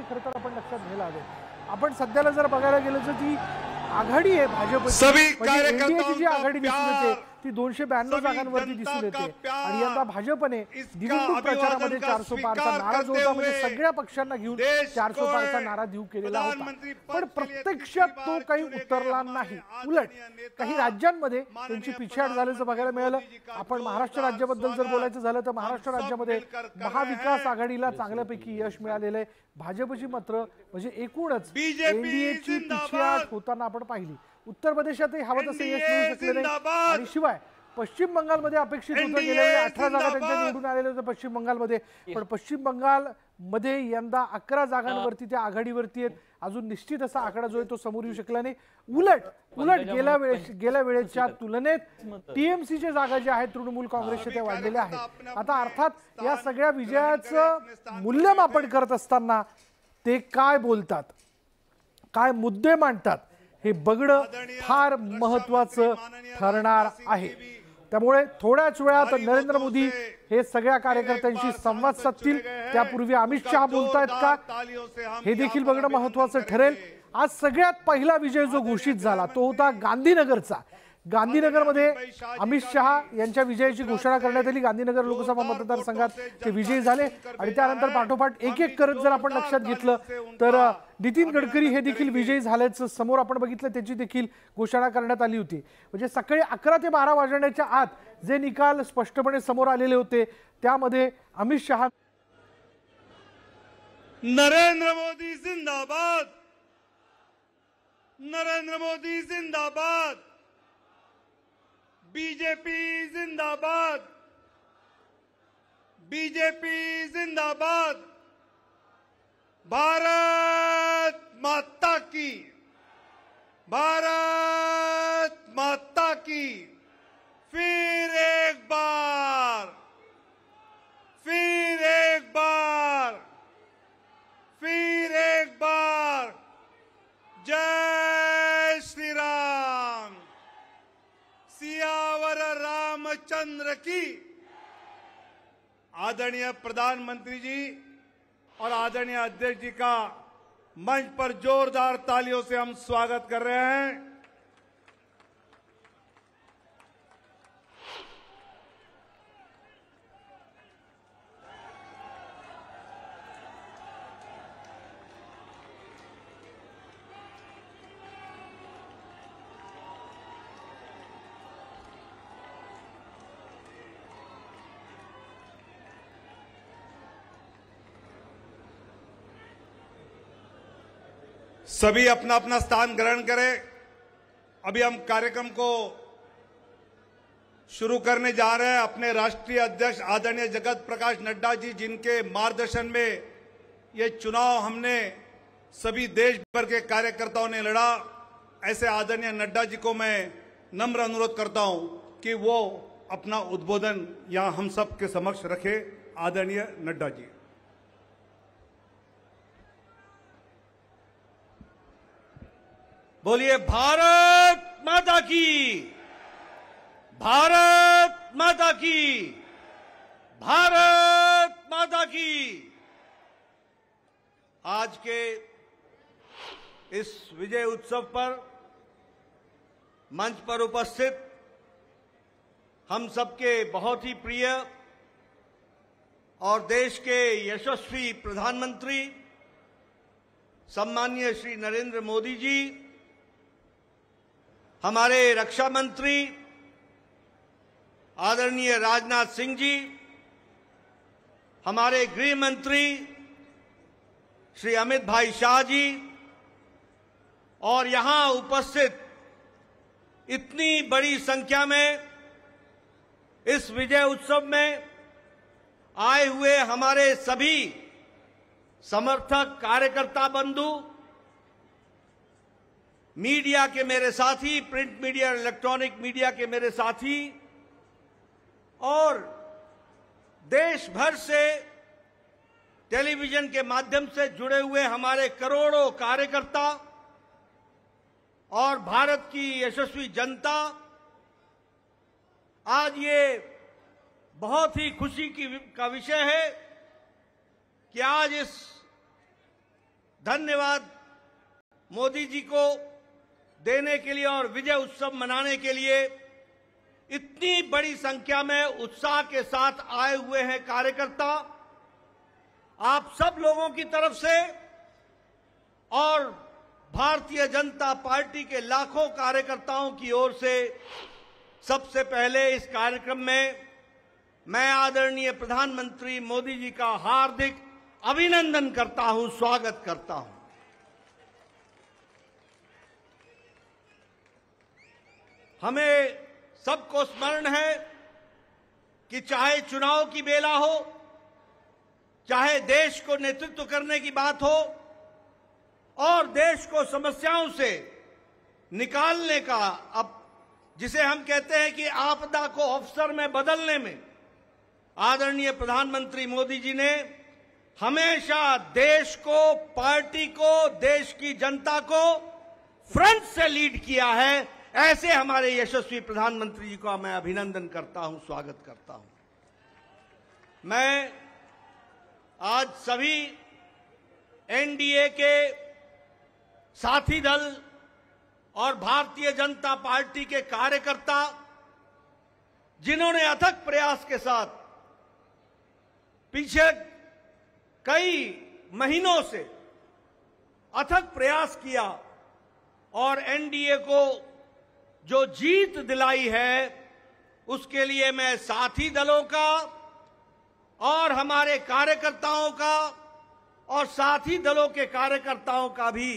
खरं तर आपण लक्षात घ्यायला हवे। आपण सध्याला जर बघायला गेलं तर ती आघाडी आहे भाजपची, एनडीएची जी आघाडी दिसून येते ती 292 जागांवरती दिसून येते आणि यंदा भाजपने निवडणूक प्रचारामध्ये 400 पारचा नारा जो होता म्हणजे सगळ्या पक्षांना घेऊन 400 पारचा नारा देऊ केलेला होता, पण प्रत्यक्षात तो काही उतरला नाही। उलट काही राज्यांमध्ये त्यांची पिछेहाट झाल्याचं बघायला मिळालं। आपण महाराष्ट्र राज्याबद्दल जर बोलायचं झालं तर महाराष्ट्र राज्यामध्ये महाविकास आघाडीला चांगल्यापैकी यश मिळालेलं आहे। भाजपची मात्र म्हणजे एकूणच एनडीएची पिछेहाट होताना आपण पाहिली। उत्तर प्रदेशातही हवं तसं यश मिळू शकले नाही आणि शिवाय पश्चिम बंगालमध्ये अपेक्षित होतं गेल्या वेळी 18 जागा त्यांच्या निवडून आलेल्या होत्या पश्चिम बंगालमध्ये, पण पश्चिम बंगालमध्ये यंदा 11 जागांवरती त्या आघाडीवरती आहेत। अजून निश्चित असा आकडा जो आहे तो समोर येऊ शकला नाही। उलट गेल्या वेळेच्या तुलनेत टीएमसीच्या जागा ज्या आहेत तृणमूल काँग्रेसच्या त्या वाढलेल्या आहेत। आता अर्थात या सगळ्या विजयाचं मूल्यमापन करत असताना ते काय बोलतात, काय मुद्दे मांडतात हे बघणं फार महत्त्वाचं ठरणार आहे। त्यामुळे थोड्याच वेळात नरेंद्र मोदी हे सगळ्या कार्यकर्त्यांशी संवाद साधतील, त्यापूर्वी अमित शहा बोलतायत का हे देखील बघणं महत्त्वाचं ठरेल। आज सगळ्यात पहिला विजय जो घोषित झाला तो होता गांधीनगरचा। गांधीनगरमध्ये अमित शहा यांच्या विजयाची घोषणा करण्यात आली। गांधीनगर लोकसभा मतदारसंघात ते विजयी झाले आणि त्यानंतर पाठोपाठ एक एक करत जर आपण लक्षात घेतलं तर नितीन गडकरी हे देखील विजयी झाल्याचं समोर आपण बघितलं, त्याची देखील घोषणा करण्यात आली होती। म्हणजे सकाळी 11 ते 12 वाजण्याच्या आत जे निकाल स्पष्टपणे समोर आलेले होते त्यामध्ये अमित शहा नरेंद्र मोदी जिंदाबाद, नरेंद्र मोदी जिंदाबाद, बीजेपी जिंदाबाद, बीजेपी जिंदाबाद, भारत माता की, भारत माता की, फिर एक बार, फिर एक बार, फिर एक बार, जय श्री राम, सियावर रामचंद्र की। आदरणीय प्रधानमंत्री जी और आदरणीय अध्यक्ष जी का मंच पर जोरदार तालियों से हम स्वागत कर रहे हैं। सभी अपना अपना स्थान ग्रहण करें। अभी हम कार्यक्रम को शुरू करने जा रहे हैं। अपने राष्ट्रीय अध्यक्ष आदरणीय जगत प्रकाश नड्डा जी, जिनके मार्गदर्शन में ये चुनाव हमने सभी देश भर के कार्यकर्ताओं ने लड़ा, ऐसे आदरणीय नड्डा जी को मैं नम्र अनुरोध करता हूं कि वो अपना उद्बोधन यहां हम सब के समक्ष रखे। आदरणीय नड्डा जी। बोलिए भारत माता की, भारत माता की, भारत माता की। आज के इस विजय उत्सव पर मंच पर उपस्थित हम सबके बहुत ही प्रिय और देश के यशस्वी प्रधानमंत्री सम्माननीय श्री नरेंद्र मोदी जी, हमारे रक्षा मंत्री आदरणीय राजनाथ सिंह जी, हमारे गृह मंत्री श्री अमित भाई शाह जी और यहां उपस्थित इतनी बड़ी संख्या में इस विजय उत्सव में आए हुए हमारे सभी समर्थक कार्यकर्ता बंधु, मीडिया के मेरे साथी, प्रिंट मीडिया और इलेक्ट्रॉनिक मीडिया के मेरे साथी और देश भर से टेलीविजन के माध्यम से जुड़े हुए हमारे करोड़ों कार्यकर्ता और भारत की यशस्वी जनता, आज ये बहुत ही खुशी का विषय है कि आज इस धन्यवाद मोदी जी को देने के लिए और विजय उत्सव मनाने के लिए इतनी बड़ी संख्या में उत्साह के साथ आए हुए हैं कार्यकर्ता। आप सब लोगों की तरफ से और भारतीय जनता पार्टी के लाखों कार्यकर्ताओं की ओर से सबसे पहले इस कार्यक्रम में मैं आदरणीय प्रधानमंत्री मोदी जी का हार्दिक अभिनंदन करता हूं, स्वागत करता हूं। हमें सबको स्मरण है कि चाहे चुनाव की बेला हो, चाहे देश को नेतृत्व करने की बात हो और देश को समस्याओं से निकालने का, अब जिसे हम कहते हैं कि आपदा को अवसर में बदलने में आदरणीय प्रधानमंत्री मोदी जी ने हमेशा देश को, पार्टी को, देश की जनता को फ्रंट से लीड किया है। ऐसे हमारे यशस्वी प्रधानमंत्री जी का मैं अभिनंदन करता हूं, स्वागत करता हूं। मैं आज सभी एनडीए के साथी दल और भारतीय जनता पार्टी के कार्यकर्ता, जिन्होंने अथक प्रयास के साथ पीछे कई महीनों से अथक प्रयास किया और एनडीए को जो जीत दिलाई है, उसके लिए मैं साथी दलों का और हमारे कार्यकर्ताओं का और साथी दलों के कार्यकर्ताओं का भी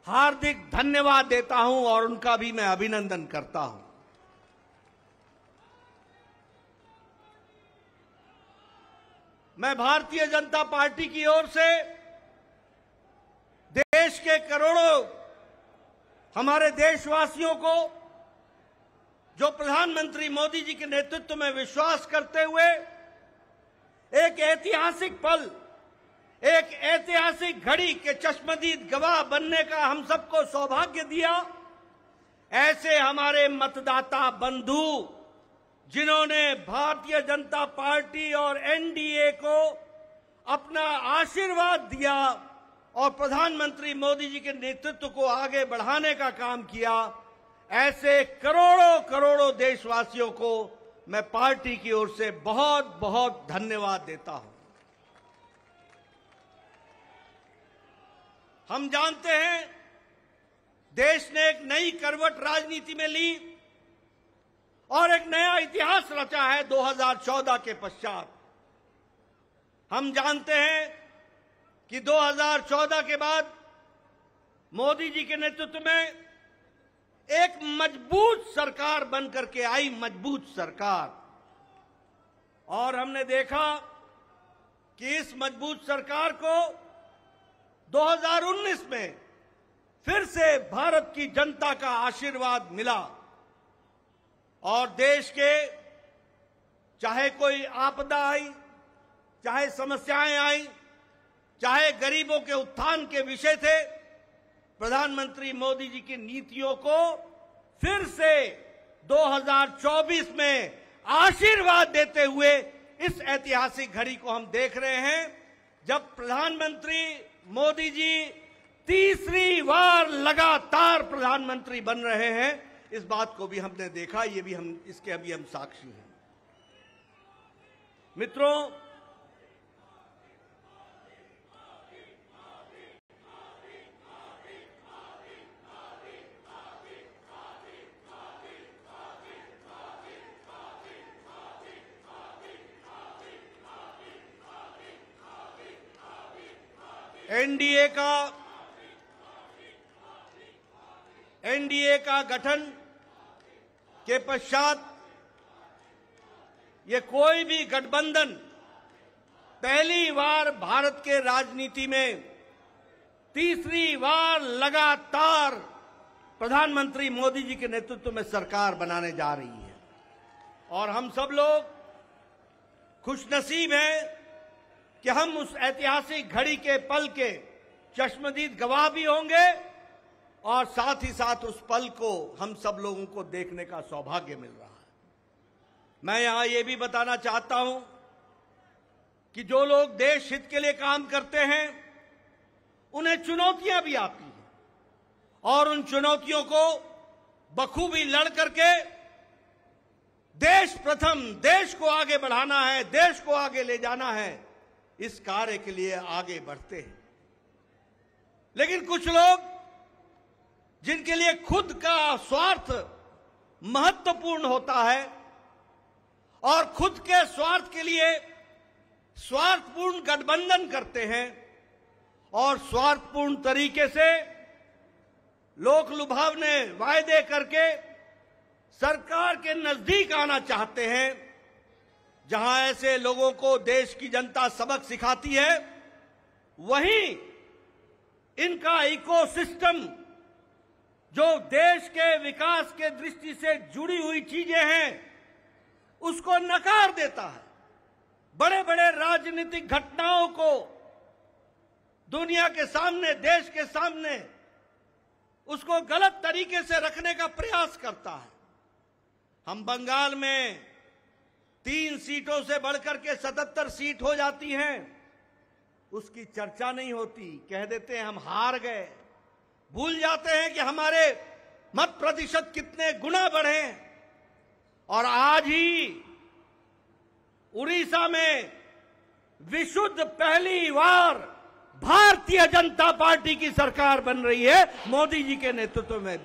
हार्दिक धन्यवाद देता हूं और उनका भी मैं अभिनंदन करता हूं। मैं भारतीय जनता पार्टी की ओर से देश के करोड़ों हमारे देशवासियों को, जो प्रधानमंत्री मोदी जी के नेतृत्व में विश्वास करते हुए एक ऐतिहासिक पल, एक ऐतिहासिक घड़ी के चश्मदीद गवाह बनने का हम सबको सौभाग्य दिया, ऐसे हमारे मतदाता बंधु, जिन्होंने भारतीय जनता पार्टी और एनडीए को अपना आशीर्वाद दिया और प्रधानमंत्री मोदी जी के नेतृत्व को आगे बढ़ाने का काम किया, ऐसे करोड़ों करोड़ों देशवासियों को मैं पार्टी की ओर से बहुत बहुत धन्यवाद देता हूं। हम जानते हैं देश ने एक नई करवट राजनीति में ली और एक नया इतिहास रचा है 2014 के पश्चात। हम जानते हैं कि 2014 के बाद मोदी जी के नेतृत्व में एक मजबूत सरकार बनकर के आई, मजबूत सरकार, और हमने देखा कि इस मजबूत सरकार को 2019 में फिर से भारत की जनता का आशीर्वाद मिला और देश के चाहे कोई आपदा आई, चाहे समस्याएं आई, चाहे गरीबों के उत्थान के विषय थे, प्रधानमंत्री मोदी जी की नीतियों को फिर से 2024 में आशीर्वाद देते हुए इस ऐतिहासिक घड़ी को हम देख रहे हैं, जब प्रधानमंत्री मोदी जी तीसरी बार लगातार प्रधानमंत्री बन रहे हैं। इस बात को भी हमने देखा, ये भी हम इसके अभी हम साक्षी हैं। मित्रों, एनडीए का गठन के पश्चात ये कोई भी गठबंधन पहली बार भारत के राजनीति में तीसरी बार लगातार प्रधानमंत्री मोदी जी के नेतृत्व में सरकार बनाने जा रही है और हम सब लोग खुशनसीब हैं कि हम उस ऐतिहासिक घड़ी के पल के चश्मदीद गवाह भी होंगे और साथ ही साथ उस पल को हम सब लोगों को देखने का सौभाग्य मिल रहा है। मैं यहां ये भी बताना चाहता हूं कि जो लोग देश हित के लिए काम करते हैं उन्हें चुनौतियां भी आती हैं और उन चुनौतियों को बखूबी लड़ करके देश प्रथम, देश को आगे बढ़ाना है, देश को आगे ले जाना है, इस कार्य के लिए आगे बढ़ते हैं। लेकिन कुछ लोग जिनके लिए खुद का स्वार्थ महत्वपूर्ण होता है और खुद के स्वार्थ के लिए स्वार्थपूर्ण गठबंधन करते हैं और स्वार्थपूर्ण तरीके से लोक लुभावने वायदे करके सरकार के नजदीक आना चाहते हैं, जहां ऐसे लोगों को देश की जनता सबक सिखाती है, वहीं इनका इकोसिस्टम जो देश के विकास के दृष्टि से जुड़ी हुई चीजें हैं उसको नकार देता है। बड़े बड़े राजनीतिक घटनाओं को दुनिया के सामने, देश के सामने उसको गलत तरीके से रखने का प्रयास करता है। हम बंगाल में 3 सीटों से बढ़कर के 77 सीट हो जाती हैं, उसकी चर्चा नहीं होती, कह देते हैं हम हार गए, भूल जाते हैं कि हमारे मत प्रतिशत कितने गुना बढ़े। और आज ही उड़ीसा में विशुद्ध पहली बार भारतीय जनता पार्टी की सरकार बन रही है, मोदी जी के नेतृत्व में।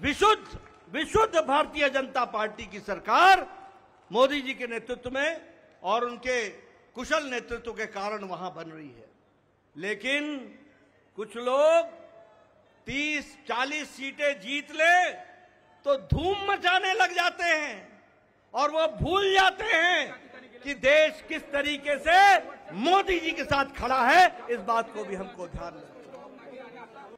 विशुद्ध भारतीय जनता पार्टी की सरकार मोदी जी के नेतृत्व में और उनके कुशल नेतृत्व के कारण वहां बन रही है। लेकिन कुछ लोग 30-40 सीटें जीत ले तो धूम मचाने लग जाते हैं और वो भूल जाते हैं कि देश किस तरीके से मोदी जी के साथ खड़ा है। इस बात को भी हमको ध्यान रखना।